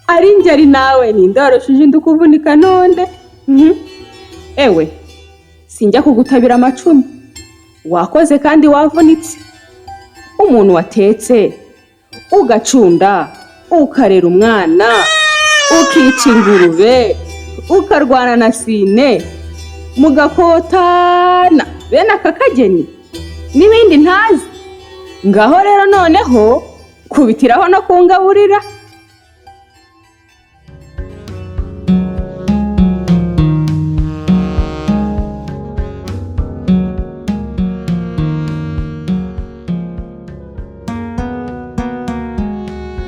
ari ngeri nawe ninde warushije ndukuvunika nonde ewe sinjya kugutabira amacumi wakoze kandi wavunitse umuntu watetse ugacunda ukarera umwana ukica ingurube ukarwana na sine mugakotana bene aka kageni n'ibindi ntazi ngaho rero noneho kubitiraho no kungaburira